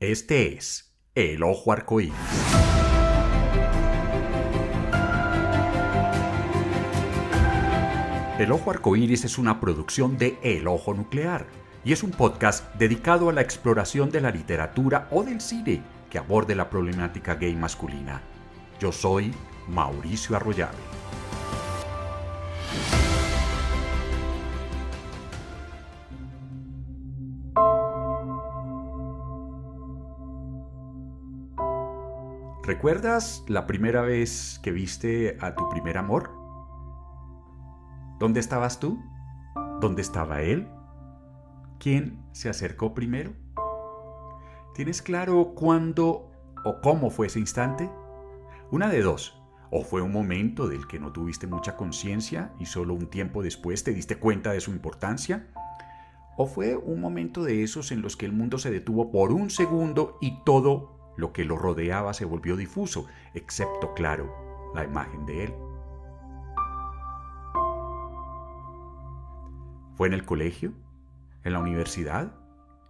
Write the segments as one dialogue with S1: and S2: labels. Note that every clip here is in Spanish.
S1: Este es El Ojo Arcoíris. El Ojo Arcoíris es una producción de El Ojo Nuclear y es un podcast dedicado a la exploración de la literatura o del cine que aborde la problemática gay masculina. Yo soy Mauricio Arroyave. ¿Recuerdas la primera vez que viste a tu primer amor? ¿Dónde estabas tú? ¿Dónde estaba él? ¿Quién se acercó primero? ¿Tienes claro cuándo o cómo fue ese instante? Una de dos. O fue un momento del que no tuviste mucha conciencia y solo un tiempo después te diste cuenta de su importancia. O fue un momento de esos en los que el mundo se detuvo por un segundo y todo lo que lo rodeaba se volvió difuso, excepto, claro, la imagen de él. ¿Fue en el colegio? ¿En la universidad?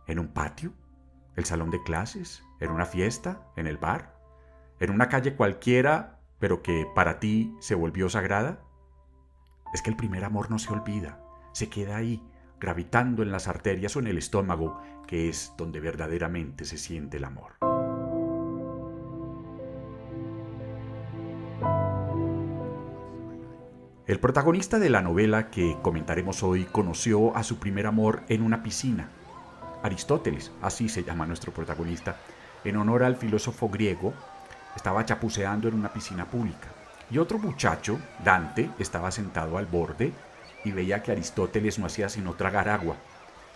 S1: ¿En un patio? ¿El salón de clases? ¿En una fiesta? ¿En el bar? ¿En una calle cualquiera, pero que para ti se volvió sagrada? Es que el primer amor no se olvida, se queda ahí, gravitando en las arterias o en el estómago, que es donde verdaderamente se siente el amor. El protagonista de la novela que comentaremos hoy conoció a su primer amor en una piscina. Aristóteles, así se llama nuestro protagonista, en honor al filósofo griego, estaba chapuceando en una piscina pública. Y otro muchacho, Dante, estaba sentado al borde y veía que Aristóteles no hacía sino tragar agua.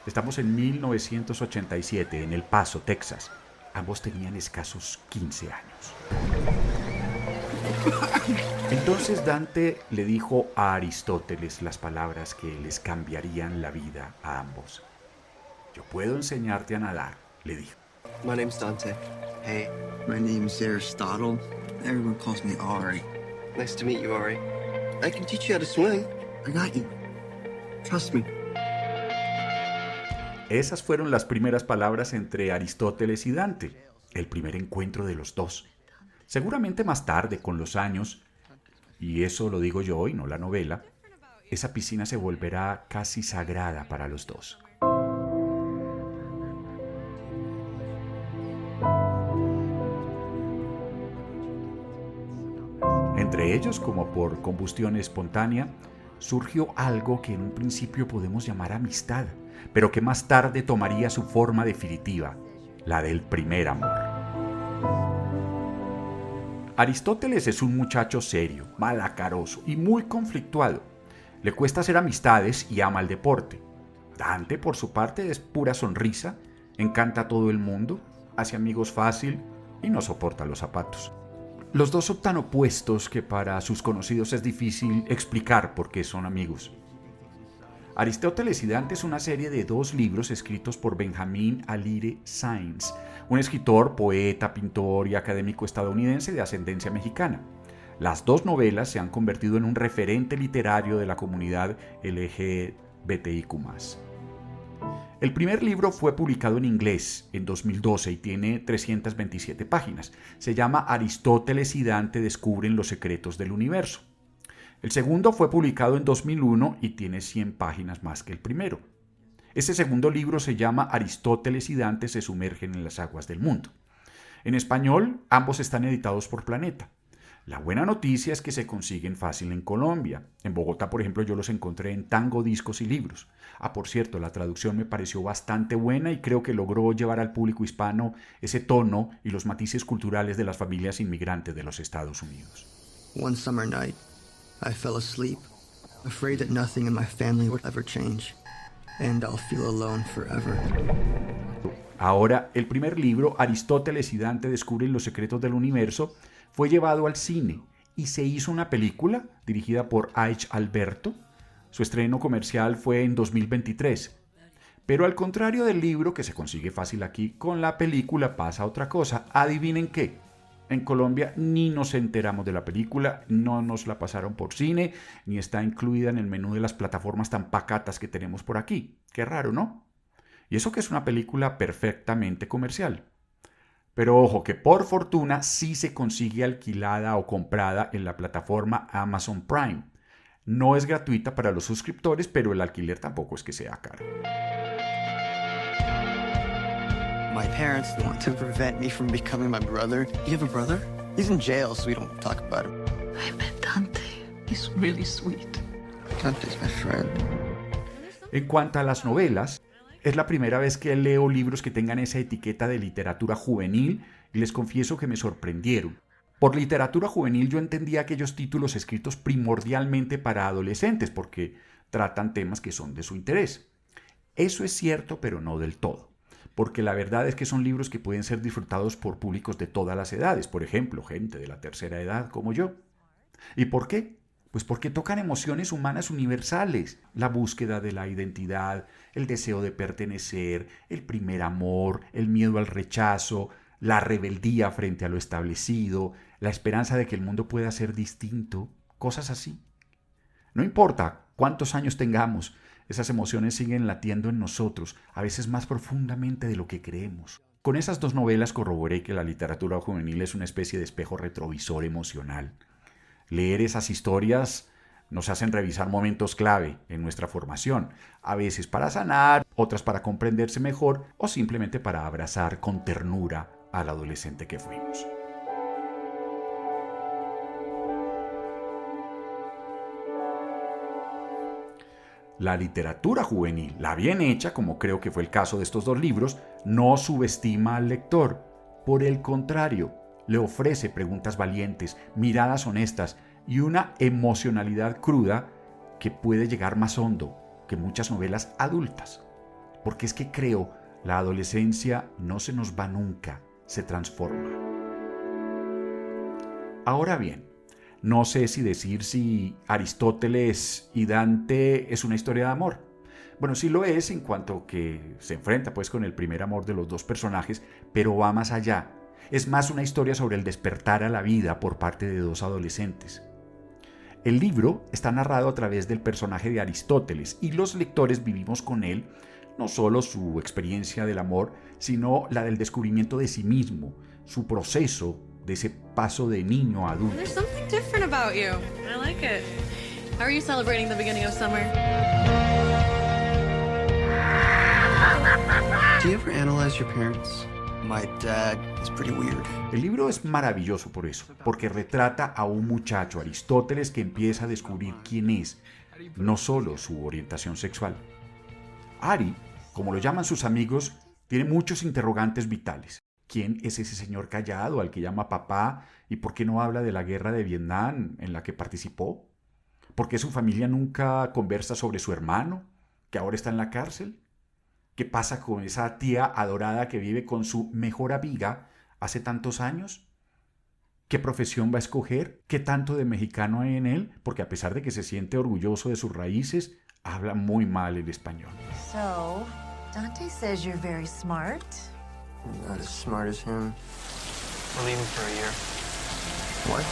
S1: Estamos en 1987, en El Paso, Texas. Ambos tenían escasos 15 años. Entonces Dante le dijo a Aristóteles las palabras que les cambiarían la vida a ambos. Yo puedo enseñarte a nadar, le dijo.
S2: My name's Dante. Hey.
S3: My name's Aristotle. Everyone calls me Ari.
S2: Nice to meet you, Ari. I can teach you how to swim.
S3: I got you. Trust me.
S1: Esas fueron las primeras palabras entre Aristóteles y Dante, el primer encuentro de los dos. Seguramente más tarde, con los años, y eso lo digo yo y no la novela, esa piscina se volverá casi sagrada para los dos. Entre ellos, como por combustión espontánea, surgió algo que en un principio podemos llamar amistad, pero que más tarde tomaría su forma definitiva, la del primer amor. Aristóteles es un muchacho serio, malacaroso y muy conflictuado. Le cuesta hacer amistades y ama el deporte. Dante, por su parte, es pura sonrisa, encanta a todo el mundo, hace amigos fácil y no soporta los zapatos. Los dos son tan opuestos que para sus conocidos es difícil explicar por qué son amigos. Aristóteles y Dante es una serie de 2 libros escritos por Benjamin Alire Sainz, un escritor, poeta, pintor y académico estadounidense de ascendencia mexicana. Las 2 novelas se han convertido en un referente literario de la comunidad LGBTIQ+. El primer libro fue publicado en inglés en 2012 y tiene 327 páginas. Se llama Aristóteles y Dante descubren los secretos del universo. El segundo fue publicado en 2001 y tiene 100 páginas más que el primero. Este segundo libro se llama Aristóteles y Dante se sumergen en las aguas del mundo. En español, ambos están editados por Planeta. La buena noticia es que se consiguen fácil en Colombia. En Bogotá, por ejemplo, yo los encontré en Tango Discos y Libros. Por cierto, la traducción me pareció bastante buena y creo que logró llevar al público hispano ese tono y los matices culturales de las familias inmigrantes de los Estados Unidos.
S3: One summer night, I fell asleep, afraid that nothing in my family would ever change, and I'll feel alone forever.
S1: Ahora, el primer libro, Aristóteles y Dante descubren los secretos del universo, fue llevado al cine y se hizo una película dirigida por Aich Alberto. Su estreno comercial fue en 2023. Pero al contrario del libro, que se consigue fácil aquí, con la película pasa otra cosa. ¿Adivinen qué? En Colombia ni nos enteramos de la película, no nos la pasaron por cine, ni está incluida en el menú de las plataformas tan pacatas que tenemos por aquí. Qué raro, ¿no? Y eso que es una película perfectamente comercial. Pero ojo que por fortuna sí se consigue alquilada o comprada en la plataforma Amazon Prime. No es gratuita para los suscriptores, pero el alquiler tampoco es que sea caro.
S3: My parents want to prevent me from becoming my brother.
S2: You have a brother?
S3: He's in jail, so we don't talk about him.
S4: I met Dante. He's really sweet.
S2: Dante's my friend.
S1: En cuanto a las novelas, es la primera vez que leo libros que tengan esa etiqueta de literatura juvenil y les confieso que me sorprendieron. Por literatura juvenil yo entendía aquellos títulos escritos primordialmente para adolescentes porque tratan temas que son de su interés. Eso es cierto, pero no del todo, porque la verdad es que son libros que pueden ser disfrutados por públicos de todas las edades, por ejemplo, gente de la tercera edad como yo. ¿Y por qué? Pues porque tocan emociones humanas universales, la búsqueda de la identidad, el deseo de pertenecer, el primer amor, el miedo al rechazo, la rebeldía frente a lo establecido, la esperanza de que el mundo pueda ser distinto, cosas así. No importa cuántos años tengamos, esas emociones siguen latiendo en nosotros, a veces más profundamente de lo que creemos. Con esas dos novelas corroboré que la literatura juvenil es una especie de espejo retrovisor emocional. Leer esas historias nos hacen revisar momentos clave en nuestra formación, a veces para sanar, otras para comprenderse mejor o simplemente para abrazar con ternura al adolescente que fuimos. La literatura juvenil, la bien hecha, como creo que fue el caso de estos dos libros, no subestima al lector. Por el contrario, le ofrece preguntas valientes, miradas honestas y una emocionalidad cruda que puede llegar más hondo que muchas novelas adultas. Porque es que creo, la adolescencia no se nos va nunca, se transforma. Ahora bien, no sé si decir si Aristóteles y Dante es una historia de amor. Bueno, sí lo es en cuanto que se enfrenta pues con el primer amor de los dos personajes, pero va más allá. Es más una historia sobre el despertar a la vida por parte de dos adolescentes. El libro está narrado a través del personaje de Aristóteles y los lectores vivimos con él no solo su experiencia del amor, sino la del descubrimiento de sí mismo, su proceso de ese paso de niño a adulto.
S5: There's something different about you. I like it. How are you celebrating the beginning of summer?
S2: Do you ever analyze your parents?
S3: My dad is pretty weird.
S1: El libro es maravilloso por eso, porque retrata a un muchacho, Aristóteles, que empieza a descubrir quién es, no solo su orientación sexual. Ari, como lo llaman sus amigos, tiene muchos interrogantes vitales. ¿Quién es ese señor callado al que llama papá y por qué no habla de la guerra de Vietnam en la que participó? ¿Por qué su familia nunca conversa sobre su hermano, que ahora está en la cárcel? ¿Qué pasa con esa tía adorada que vive con su mejor amiga hace tantos años? ¿Qué profesión va a escoger? ¿Qué tanto de mexicano hay en él? Porque a pesar de que se siente orgulloso de sus raíces, habla muy mal el español.
S6: So, Dante says you're very smart.
S2: I'm not as smart as him.
S7: We're leaving for a year.
S2: What?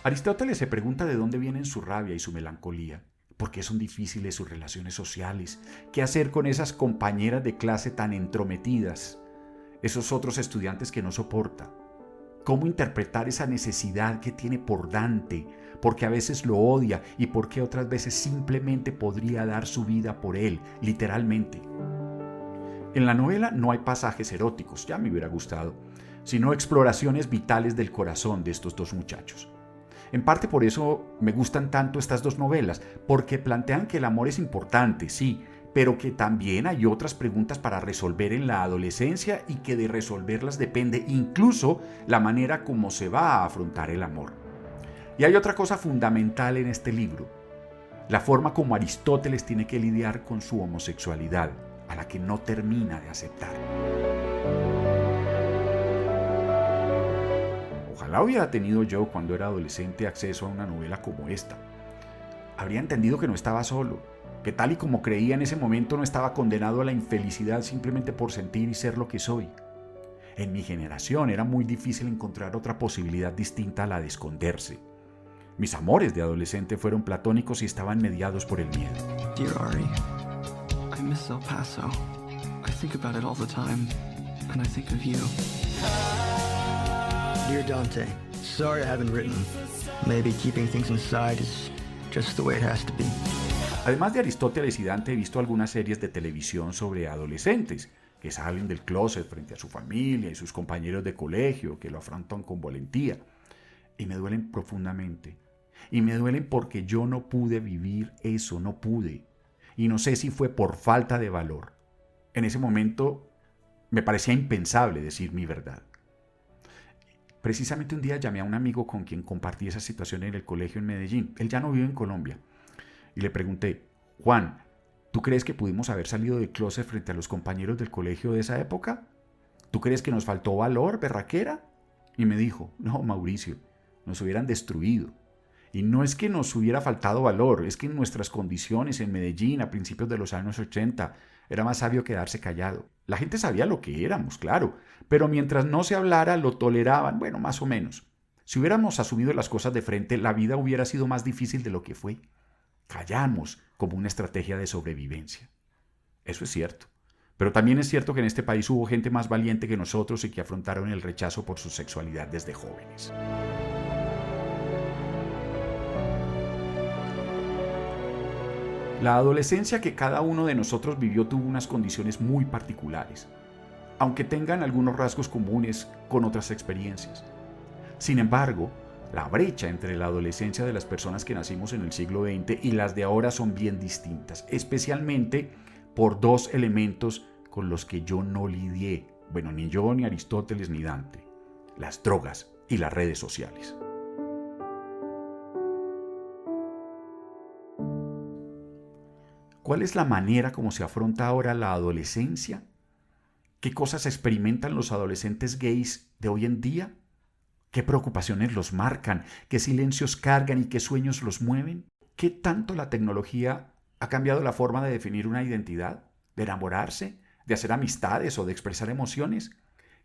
S1: Aristóteles se pregunta de dónde vienen su rabia y su melancolía. ¿Por qué son difíciles sus relaciones sociales? ¿Qué hacer con esas compañeras de clase tan entrometidas? Esos otros estudiantes que no soporta. ¿Cómo interpretar esa necesidad que tiene por Dante? Porque a veces lo odia y porque otras veces simplemente podría dar su vida por él, literalmente. En la novela no hay pasajes eróticos, ya me hubiera gustado, sino exploraciones vitales del corazón de estos dos muchachos. En parte por eso me gustan tanto estas dos novelas, porque plantean que el amor es importante, sí, pero que también hay otras preguntas para resolver en la adolescencia y que de resolverlas depende incluso la manera como se va a afrontar el amor. Y hay otra cosa fundamental en este libro, la forma como Aristóteles tiene que lidiar con su homosexualidad, a la que no termina de aceptar. Ojalá hubiera tenido yo cuando era adolescente acceso a una novela como esta. Habría entendido que no estaba solo, que tal y como creía en ese momento no estaba condenado a la infelicidad simplemente por sentir y ser lo que soy. En mi generación era muy difícil encontrar otra posibilidad distinta a la de esconderse. Mis amores de adolescente fueron platónicos y estaban mediados por el miedo.
S3: Dear Ari, I miss El Paso. I think about it all the time, and I think of you. Dear Dante, sorry I haven't written. Maybe keeping things inside is just the way it has to be.
S1: Además de Aristóteles y Dante, he visto algunas series de televisión sobre adolescentes que salen del closet frente a su familia y sus compañeros de colegio, que lo afrontan con valentía. Y me duelen profundamente. Y me duelen porque yo no pude vivir eso, no pude. Y no sé si fue por falta de valor. En ese momento me parecía impensable decir mi verdad. Precisamente un día llamé a un amigo con quien compartí esa situación en el colegio en Medellín. Él ya no vive en Colombia. Y le pregunté, Juan, ¿tú crees que pudimos haber salido del closet frente a los compañeros del colegio de esa época? ¿Tú crees que nos faltó valor, berraquera? Y me dijo, no, Mauricio, nos hubieran destruido. Y no es que nos hubiera faltado valor, es que en nuestras condiciones en Medellín a principios de los años 80 era más sabio quedarse callado. La gente sabía lo que éramos, claro, pero mientras no se hablara lo toleraban, bueno, más o menos. Si hubiéramos asumido las cosas de frente, la vida hubiera sido más difícil de lo que fue. Callamos como una estrategia de sobrevivencia. Eso es cierto. Pero también es cierto que en este país hubo gente más valiente que nosotros y que afrontaron el rechazo por su sexualidad desde jóvenes. La adolescencia que cada uno de nosotros vivió tuvo unas condiciones muy particulares, aunque tengan algunos rasgos comunes con otras experiencias. Sin embargo, la brecha entre la adolescencia de las personas que nacimos en el siglo XX y las de ahora son bien distintas, especialmente por dos elementos con los que yo no lidié, bueno, ni yo, ni Aristóteles, ni Dante: las drogas y las redes sociales. ¿Cuál es la manera como se afronta ahora la adolescencia? ¿Qué cosas experimentan los adolescentes gays de hoy en día? ¿Qué preocupaciones los marcan? ¿Qué silencios cargan y qué sueños los mueven? ¿Qué tanto la tecnología ha cambiado la forma de definir una identidad, de enamorarse, de hacer amistades o de expresar emociones?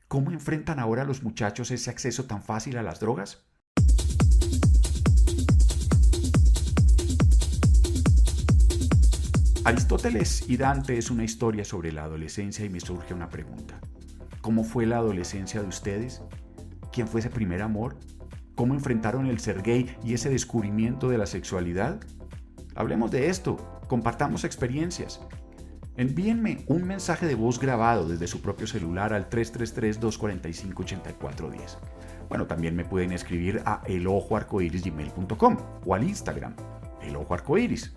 S1: ¿Cómo enfrentan ahora los muchachos ese acceso tan fácil a las drogas? Aristóteles y Dante es una historia sobre la adolescencia y me surge una pregunta. ¿Cómo fue la adolescencia de ustedes? ¿Quién fue ese primer amor? ¿Cómo enfrentaron el ser gay y ese descubrimiento de la sexualidad? Hablemos de esto, compartamos experiencias. Envíenme un mensaje de voz grabado desde su propio celular al 333-245-8410. Bueno, también me pueden escribir a elojoarcoiris@gmail.com o al Instagram, elojoarcoiris.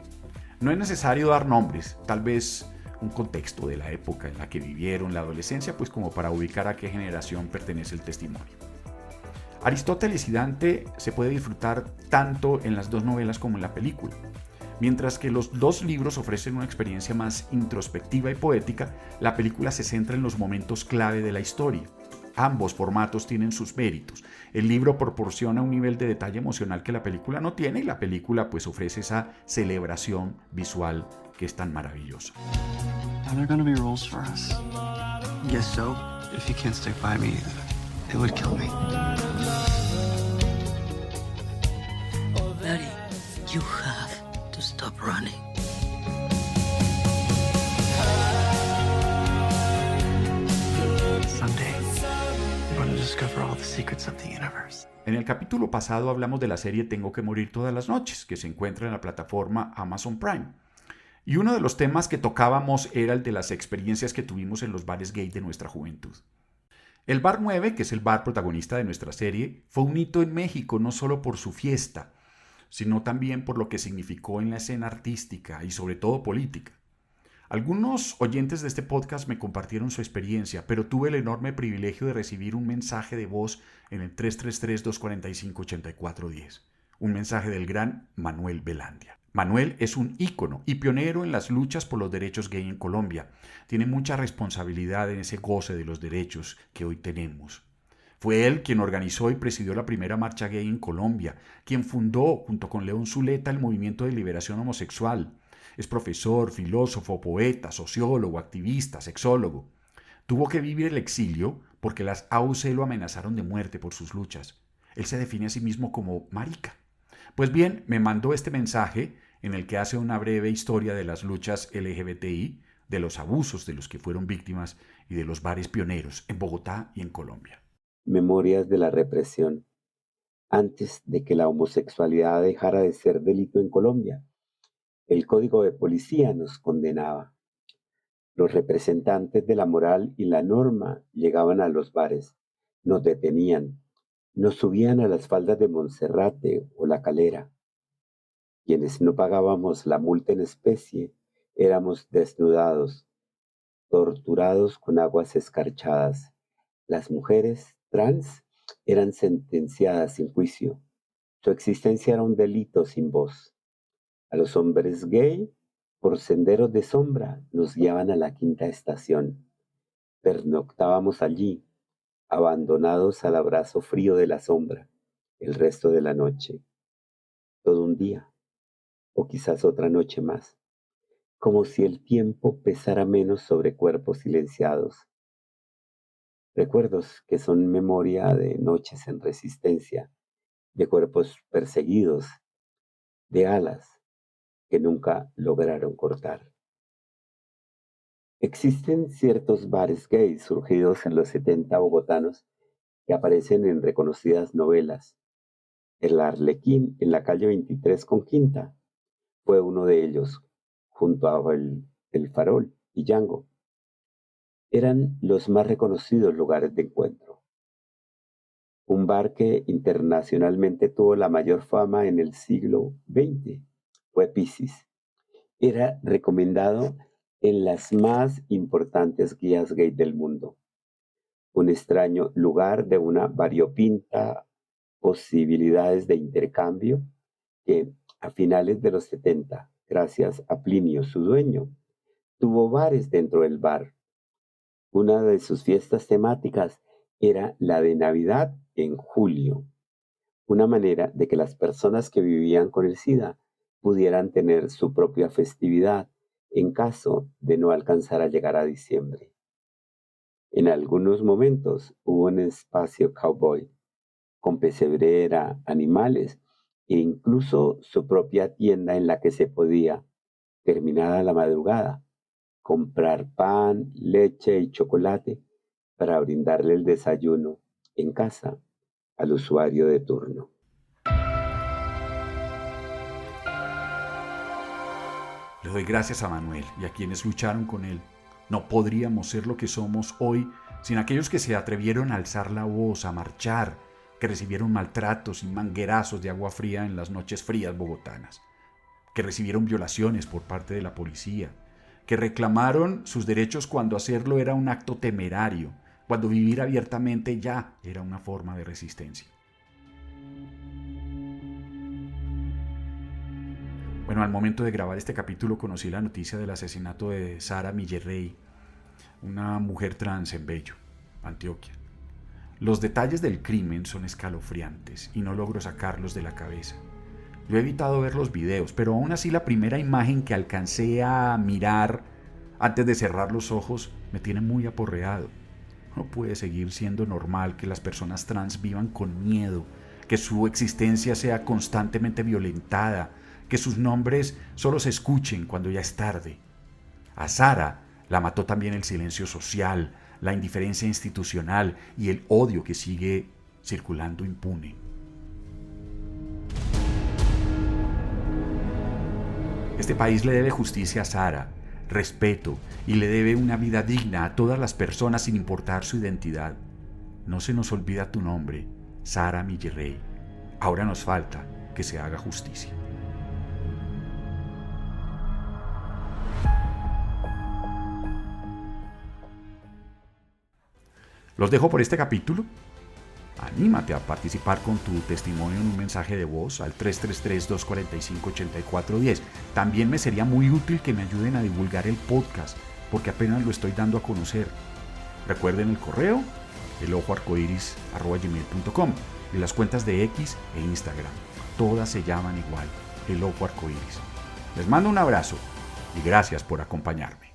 S1: No es necesario dar nombres, tal vez un contexto de la época en la que vivieron la adolescencia, pues como para ubicar a qué generación pertenece el testimonio. Aristóteles y Dante se puede disfrutar tanto en las dos novelas como en la película. Mientras que los dos libros ofrecen una experiencia más introspectiva y poética, la película se centra en los momentos clave de la historia. Ambos formatos tienen sus méritos. El libro proporciona un nivel de detalle emocional que la película no tiene y la película pues ofrece esa celebración visual que es tan maravillosa.
S7: Are there gonna be rules for us?
S3: Guess so.
S7: If you can't stick by me, it would kill me.
S4: Daddy, you have to stop running.
S7: Someday, I'm gonna discover all the secrets of the universe.
S1: En el capítulo pasado hablamos de la serie Tengo que morir todas las noches, que se encuentra en la plataforma Amazon Prime. Y uno de los temas que tocábamos era el de las experiencias que tuvimos en los bares gay de nuestra juventud. El Bar 9, que es el bar protagonista de nuestra serie, fue un hito en México no solo por su fiesta, sino también por lo que significó en la escena artística y sobre todo política. Algunos oyentes de este podcast me compartieron su experiencia, pero tuve el enorme privilegio de recibir un mensaje de voz en el 333-245-8410. Un mensaje del gran Manuel Velandia. Manuel es un ícono y pionero en las luchas por los derechos gay en Colombia. Tiene mucha responsabilidad en ese goce de los derechos que hoy tenemos. Fue él quien organizó y presidió la primera marcha gay en Colombia, quien fundó, junto con León Zuleta, el movimiento de liberación homosexual. Es profesor, filósofo, poeta, sociólogo, activista, sexólogo. Tuvo que vivir el exilio porque las AUC lo amenazaron de muerte por sus luchas. Él se define a sí mismo como marica. Pues bien, me mandó este mensaje en el que hace una breve historia de las luchas LGBTI, de los abusos de los que fueron víctimas y de los bares pioneros en Bogotá y en Colombia.
S8: Memorias de la represión. Antes de que la homosexualidad dejara de ser delito en Colombia, el Código de Policía nos condenaba. Los representantes de la moral y la norma llegaban a los bares, nos detenían, nos subían a las faldas de Monserrate o La Calera. Quienes no pagábamos la multa en especie éramos desnudados, torturados con aguas escarchadas. Las mujeres trans eran sentenciadas sin juicio. Su existencia era un delito sin voz. A los hombres gay, por senderos de sombra, nos guiaban a la quinta estación. Pernoctábamos allí, abandonados al abrazo frío de la sombra, el resto de la noche. Todo un día, o quizás otra noche más, como si el tiempo pesara menos sobre cuerpos silenciados. Recuerdos que son memoria de noches en resistencia, de cuerpos perseguidos, de alas que nunca lograron cortar. Existen ciertos bares gays surgidos en los 70 bogotanos que aparecen en reconocidas novelas. El Arlequín en la calle 23 con Quinta fue uno de ellos, junto a el Farol y Django. Eran los más reconocidos lugares de encuentro. Un bar que internacionalmente tuvo la mayor fama en el siglo XX fue Piscis. Era recomendado en las más importantes guías gay del mundo. Un extraño lugar de una variopinta posibilidades de intercambio que a finales de los 70, gracias a Plinio, su dueño, tuvo bares dentro del bar. Una de sus fiestas temáticas era la de Navidad en julio, una manera de que las personas que vivían con el SIDA pudieran tener su propia festividad en caso de no alcanzar a llegar a diciembre. En algunos momentos hubo un espacio cowboy, con pesebrera, animales e incluso su propia tienda en la que se podía, terminada la madrugada, comprar pan, leche y chocolate para brindarle el desayuno en casa al usuario de turno.
S1: Le doy gracias a Manuel y a quienes lucharon con él. No podríamos ser lo que somos hoy sin aquellos que se atrevieron a alzar la voz, a marchar, que recibieron maltratos y manguerazos de agua fría en las noches frías bogotanas, que recibieron violaciones por parte de la policía, que reclamaron sus derechos cuando hacerlo era un acto temerario, cuando vivir abiertamente ya era una forma de resistencia. Bueno, al momento de grabar este capítulo conocí la noticia del asesinato de Sara Millerrey, una mujer trans en Bello, Antioquia. Los detalles del crimen son escalofriantes y no logro sacarlos de la cabeza. Yo he evitado ver los videos, pero aún así la primera imagen que alcancé a mirar antes de cerrar los ojos me tiene muy aporreado. No puede seguir siendo normal que las personas trans vivan con miedo, que su existencia sea constantemente violentada, que sus nombres solo se escuchen cuando ya es tarde. A Sara la mató también el silencio social, la indiferencia institucional y el odio que sigue circulando impune. Este país le debe justicia a Sara, respeto y le debe una vida digna a todas las personas sin importar su identidad. No se nos olvida tu nombre, Sara Millerrey. Ahora nos falta que se haga justicia. Los dejo por este capítulo. Anímate a participar con tu testimonio en un mensaje de voz al 333-245-8410. También me sería muy útil que me ayuden a divulgar el podcast, porque apenas lo estoy dando a conocer. Recuerden el correo, elojoarcoiris@gmail.com, y las cuentas de X e Instagram. Todas se llaman igual, El Ojo Arcoiris. Les mando un abrazo y gracias por acompañarme.